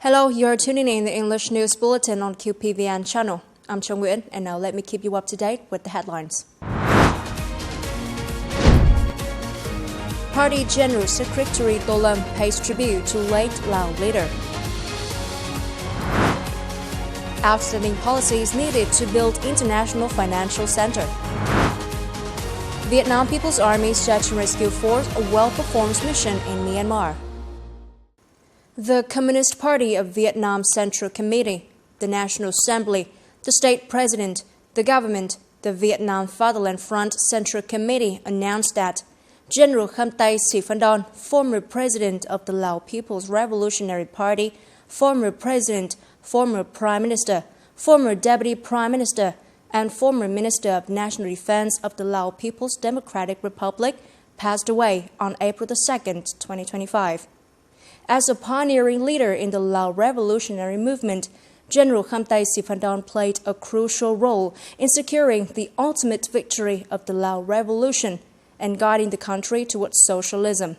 Hello, you're tuning in the English News Bulletin on QPVN channel. I'm Nguyen, and now let me keep you up to date with the headlines. Party General Secretary Tolam pays tribute to late Lao leader. Outstanding policies needed to build international financial center. Vietnam People's Army Search and Rescue Force a well-performed mission in Myanmar. The Communist Party of Vietnam Central Committee, the National Assembly, the State President, the government, the Vietnam Fatherland Front Central Committee announced that General Khamtai Siphandon, former President of the Lao People's Revolutionary Party, former President, former Prime Minister, former Deputy Prime Minister, and former Minister of National Defense of the Lao People's Democratic Republic passed away on April 2, 2025. As a pioneering leader in the Lao revolutionary movement, General Khamtai Siphandon played a crucial role in securing the ultimate victory of the Lao Revolution and guiding the country towards socialism.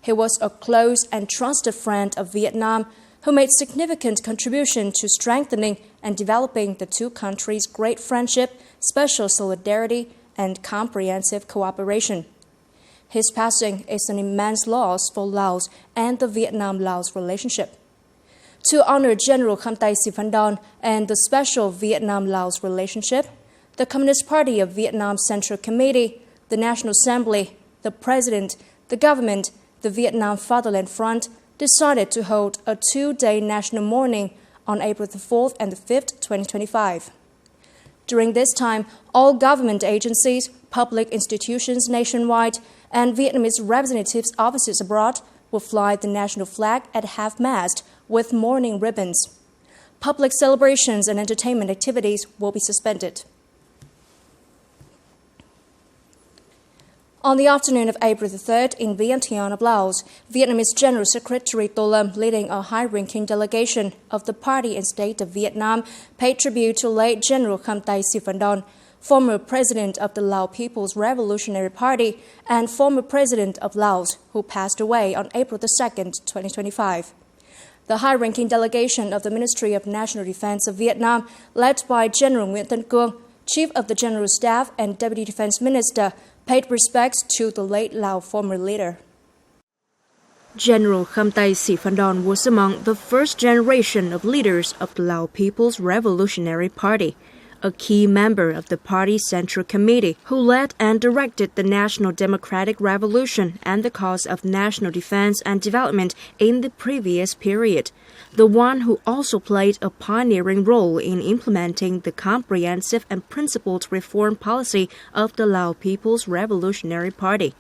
He was a close and trusted friend of Vietnam who made significant contribution to strengthening and developing the two countries' great friendship, special solidarity, and comprehensive cooperation. His passing is an immense loss for Laos and the Vietnam-Laos relationship. To honor General Khamtai Siphandon and the special Vietnam-Laos relationship, the Communist Party of Vietnam Central Committee, the National Assembly, the President, the government, the Vietnam Fatherland Front decided to hold a two-day national mourning on April 4th and 5th, 2025. During this time, all government agencies, public institutions nationwide, and Vietnamese representatives' offices abroad will fly the national flag at half-mast with mourning ribbons. Public celebrations and entertainment activities will be suspended. On the afternoon of April 3rd in Vientiane, Laos, Vietnamese General Secretary Tolam, leading a high-ranking delegation of the Party and State of Vietnam, paid tribute to late General Khamtai Siphandon, former President of the Lao People's Revolutionary Party and former President of Laos, who passed away on April 2, 2025. The high-ranking delegation of the Ministry of National Defense of Vietnam, led by General Nguyễn Tân Cương, Chief of the General Staff and Deputy Defense Minister, paid respects to the late Lao former leader. General Khamtai Siphandon was among the first generation of leaders of the Lao People's Revolutionary Party, a key member of the party's Central Committee who led and directed the National Democratic Revolution and the cause of national defense and development in the previous period, the one who also played a pioneering role in implementing the comprehensive and principled reform policy of the Lao People's Revolutionary Party.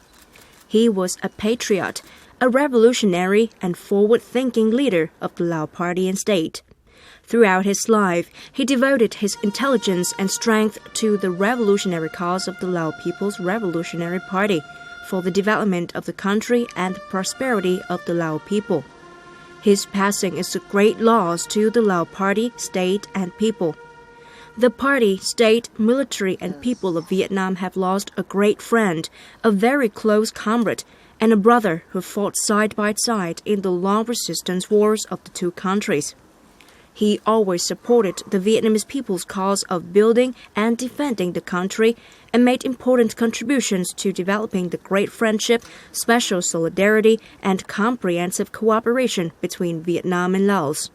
He was a patriot, a revolutionary and forward-thinking leader of the Lao Party and State. Throughout his life, he devoted his intelligence and strength to the revolutionary cause of the Lao People's Revolutionary Party for the development of the country and the prosperity of the Lao people. His passing is a great loss to the Lao Party, State, and people. The party, state, military, and people of Vietnam have lost a great friend, a very close comrade, and a brother who fought side by side in the long resistance wars of the two countries. He always supported the Vietnamese people's cause of building and defending the country and made important contributions to developing the great friendship, special solidarity, and comprehensive cooperation between Vietnam and Laos.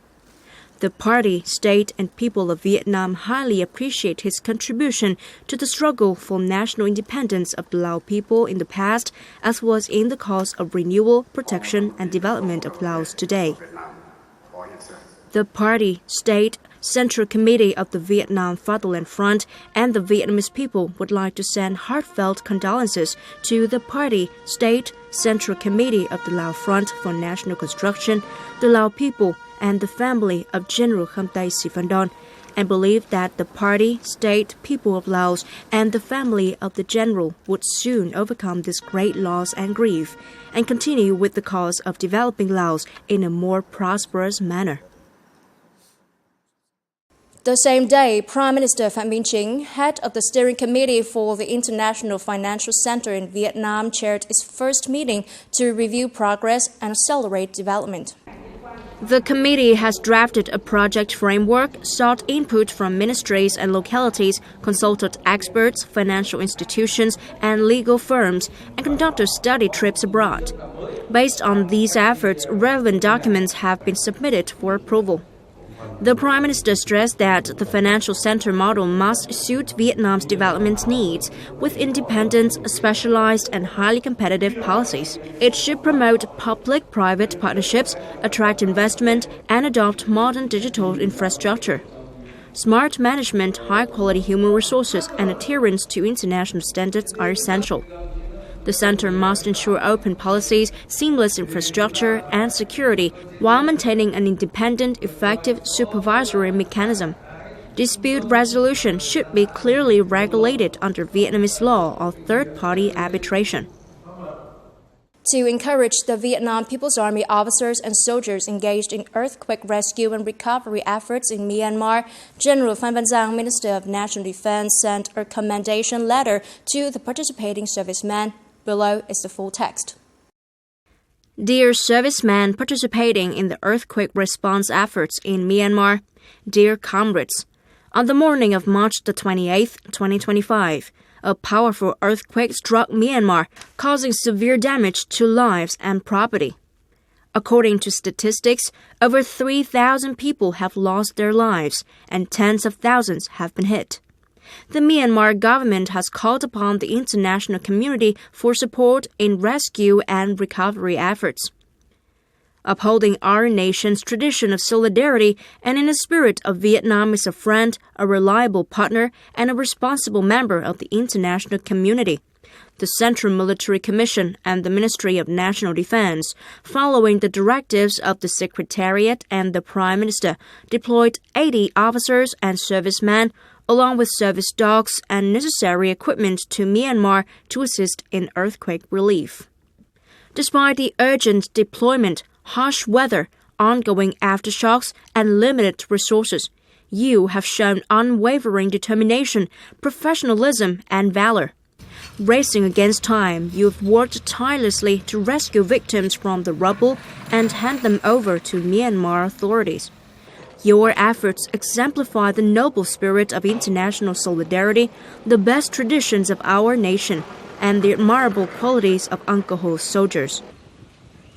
The party, state, and people of Vietnam highly appreciate his contribution to the struggle for national independence of the Lao people in the past, as well as in the cause of renewal, protection, and development of Laos today. The Party, State, Central Committee of the Vietnam Fatherland Front and the Vietnamese people would like to send heartfelt condolences to the Party, State, Central Committee of the Lao Front for National Construction, the Lao people, and the family of General Khamtai Siphandon, and believe that the Party, State, people of Laos, and the family of the General would soon overcome this great loss and grief, and continue with the cause of developing Laos in a more prosperous manner. The same day, Prime Minister Phạm Minh Chính, head of the Steering Committee for the International Financial Center in Vietnam, chaired its first meeting to review progress and accelerate development. The committee has drafted a project framework, sought input from ministries and localities, consulted experts, financial institutions, and legal firms, and conducted study trips abroad. Based on these efforts, relevant documents have been submitted for approval. The Prime Minister stressed that the financial center model must suit Vietnam's development needs, with independent, specialized, and highly competitive policies. It should promote public-private partnerships, attract investment, and adopt modern digital infrastructure. Smart management, high-quality human resources, and adherence to international standards are essential. The center must ensure open policies, seamless infrastructure, and security, while maintaining an independent, effective supervisory mechanism. Dispute resolution should be clearly regulated under Vietnamese law of third-party arbitration. To encourage the Vietnam People's Army officers and soldiers engaged in earthquake rescue and recovery efforts in Myanmar, General Phan Van Giang, Minister of National Defense, sent a commendation letter to the participating servicemen. Below is the full text. Dear servicemen participating in the earthquake response efforts in Myanmar, dear comrades, on the morning of March the 28th, 2025, a powerful earthquake struck Myanmar, causing severe damage to lives and property. According to statistics, over 3,000 people have lost their lives and tens of thousands have been hit. The Myanmar government has called upon the international community for support in rescue and recovery efforts. Upholding our nation's tradition of solidarity and in the spirit of Vietnam as a friend, a reliable partner, and a responsible member of the international community, the Central Military Commission and the Ministry of National Defense, following the directives of the Secretariat and the Prime Minister, deployed 80 officers and servicemen, along with service dogs and necessary equipment to Myanmar to assist in earthquake relief. Despite the urgent deployment, harsh weather, ongoing aftershocks, and limited resources, you have shown unwavering determination, professionalism, and valor. Racing against time, you have worked tirelessly to rescue victims from the rubble and hand them over to Myanmar authorities. Your efforts exemplify the noble spirit of international solidarity, the best traditions of our nation, and the admirable qualities of Uncle Ho's soldiers.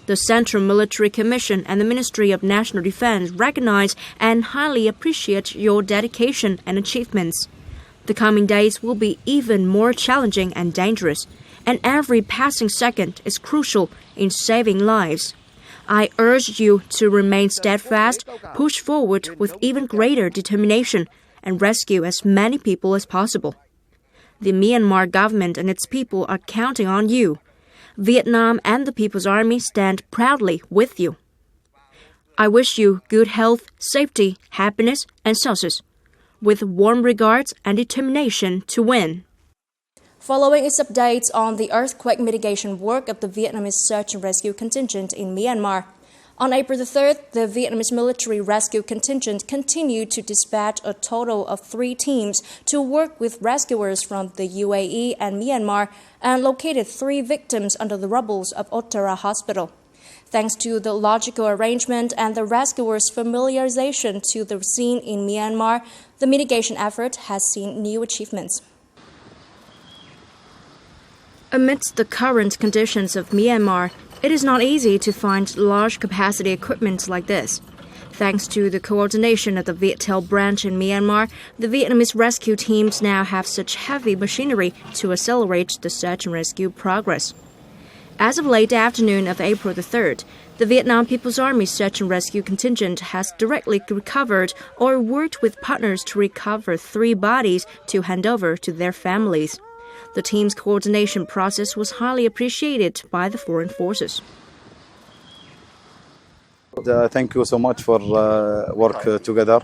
The Central Military Commission and the Ministry of National Defense recognize and highly appreciate your dedication and achievements. The coming days will be even more challenging and dangerous, and every passing second is crucial in saving lives. I urge you to remain steadfast, push forward with even greater determination, and rescue as many people as possible. The Myanmar government and its people are counting on you. Vietnam and the People's Army stand proudly with you. I wish you good health, safety, happiness, and success, with warm regards and determination to win. Following its updates on the earthquake mitigation work of the Vietnamese search and rescue contingent in Myanmar, on April the 3rd, the Vietnamese military rescue contingent continued to dispatch a total of 3 teams to work with rescuers from the UAE and Myanmar and located 3 victims under the rubble of Ottara Hospital. Thanks to the logical arrangement and the rescuers' familiarization to the scene in Myanmar, the mitigation effort has seen new achievements. Amidst the current conditions of Myanmar, it is not easy to find large-capacity equipment like this. Thanks to the coordination of the Viettel branch in Myanmar, the Vietnamese rescue teams now have such heavy machinery to accelerate the search and rescue progress. As of late afternoon of April the 3rd, the Vietnam People's Army Search and Rescue Contingent has directly recovered or worked with partners to recover 3 bodies to hand over to their families. The team's coordination process was highly appreciated by the foreign forces. Thank you so much for work together.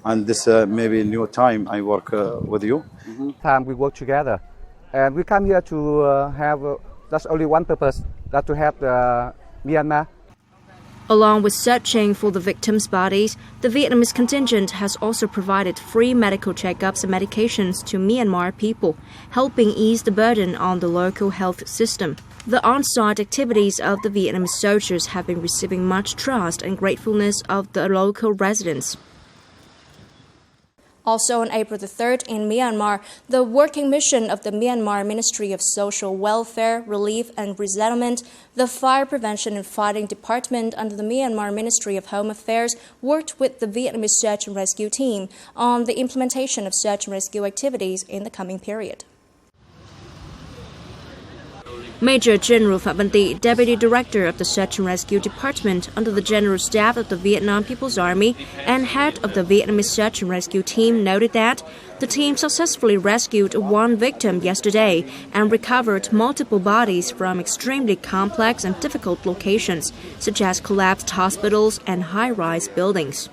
And this maybe new time I work with you. Time we work together. And we come here to have that's only one purpose, that to help Myanmar. Along with searching for the victims' bodies, the Vietnamese contingent has also provided free medical checkups and medications to Myanmar people, helping ease the burden on the local health system. The on-site activities of the Vietnamese soldiers have been receiving much trust and gratefulness of the local residents. Also on April the 3rd in Myanmar, the working mission of the Myanmar Ministry of Social Welfare, Relief and Resettlement, the Fire Prevention and Fighting Department under the Myanmar Ministry of Home Affairs worked with the Vietnamese Search and Rescue Team on the implementation of search and rescue activities in the coming period. Major General Phạm Văn Tị, Deputy Director of the Search and Rescue Department under the General Staff of the Vietnam People's Army and head of the Vietnamese Search and Rescue Team, noted that the team successfully rescued one victim yesterday and recovered multiple bodies from extremely complex and difficult locations, such as collapsed hospitals and high-rise buildings.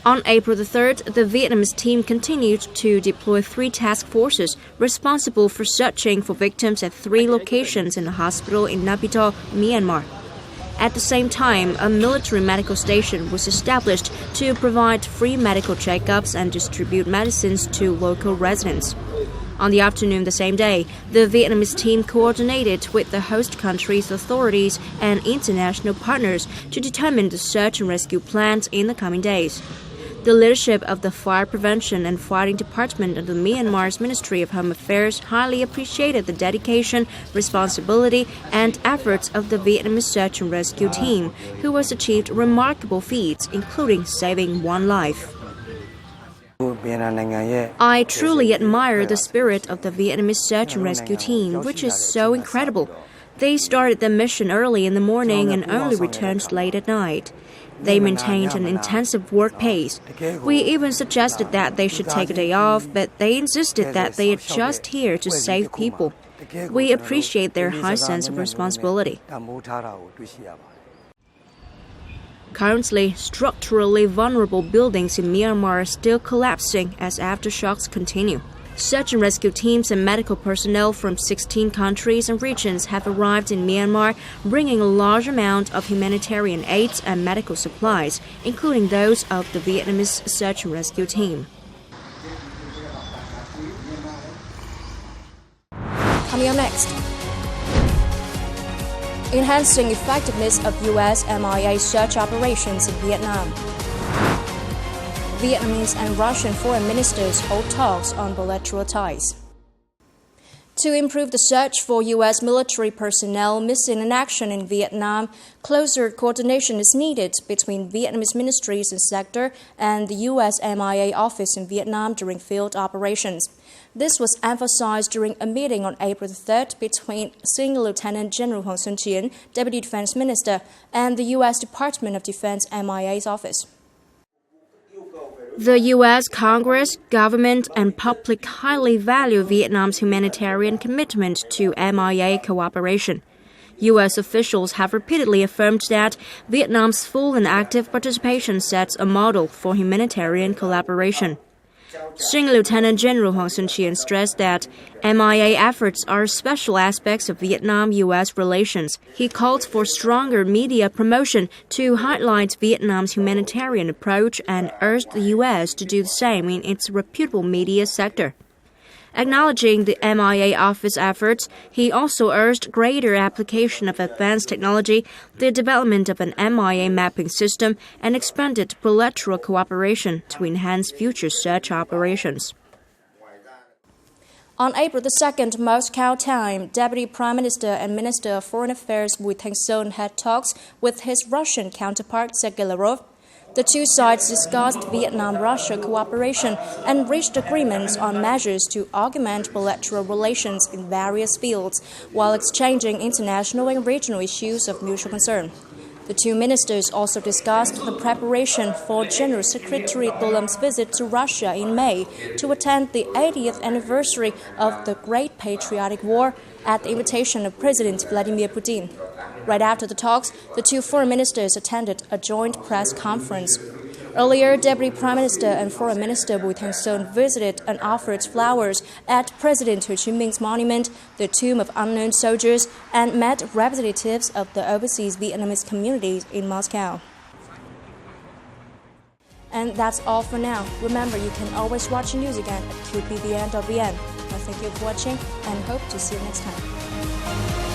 On April the 3rd, the Vietnamese team continued to deploy 3 task forces responsible for searching for victims at 3 locations in a hospital in Naypyidaw, Myanmar. At the same time, a military medical station was established to provide free medical checkups and distribute medicines to local residents. On the afternoon the same day, the Vietnamese team coordinated with the host country's authorities and international partners to determine the search and rescue plans in the coming days. The leadership of the Fire Prevention and Fighting Department of the Myanmar's Ministry of Home Affairs highly appreciated the dedication, responsibility, and efforts of the Vietnamese Search and Rescue Team, who has achieved remarkable feats, including saving one life. I truly admire the spirit of the Vietnamese Search and Rescue Team, which is so incredible. They started their mission early in the morning and only returned late at night. They maintained an intensive work pace. We even suggested that they should take a day off, but they insisted that they are just here to save people. We appreciate their high sense of responsibility. Currently, structurally vulnerable buildings in Myanmar are still collapsing as aftershocks continue. Search and rescue teams and medical personnel from 16 countries and regions have arrived in Myanmar, bringing a large amount of humanitarian aids and medical supplies, including those of the Vietnamese Search and Rescue Team. Coming up next, enhancing effectiveness of U.S. MIA search operations in Vietnam. Vietnamese and Russian foreign ministers hold talks on bilateral ties. To improve the search for U.S. military personnel missing in action in Vietnam, closer coordination is needed between Vietnamese ministries and sector and the U.S. MIA office in Vietnam during field operations. This was emphasized during a meeting on April 3rd between Senior Lieutenant General Hoàng Xuân Chiến, Deputy Defense Minister, and the U.S. Department of Defense MIA's office. The U.S. Congress, government, and public highly value Vietnam's humanitarian commitment to MIA cooperation. U.S. officials have repeatedly affirmed that Vietnam's full and active participation sets a model for humanitarian collaboration. Senior Lieutenant General Hoàng Xuân Chiến stressed that MIA efforts are special aspects of Vietnam-U.S. relations. He called for stronger media promotion to highlight Vietnam's humanitarian approach and urged the U.S. to do the same in its reputable media sector. Acknowledging the MIA office efforts, he also urged greater application of advanced technology, the development of an MIA mapping system, and expanded bilateral cooperation to enhance future search operations. On April the 2nd, Moscow time, Deputy Prime Minister and Minister of Foreign Affairs Bùi Thanh Sơn had talks with his Russian counterpart Sergei Lavrov. The two sides discussed Vietnam-Russia cooperation and reached agreements on measures to augment bilateral relations in various fields, while exchanging international and regional issues of mutual concern. The two ministers also discussed the preparation for General Secretary Tolam's visit to Russia in May to attend the 80th anniversary of the Great Patriotic War at the invitation of President Vladimir Putin. Right after the talks, the two foreign ministers attended a joint press conference. Earlier, Deputy Prime Minister and Foreign Minister Bùi Thanh Sơn visited and offered flowers at President Ho Chi Minh's monument, the Tomb of Unknown Soldiers, and met representatives of the overseas Vietnamese communities in Moscow. And that's all for now. Remember, you can always watch the news again at QPVN.vn. Thank you for watching and hope to see you next time.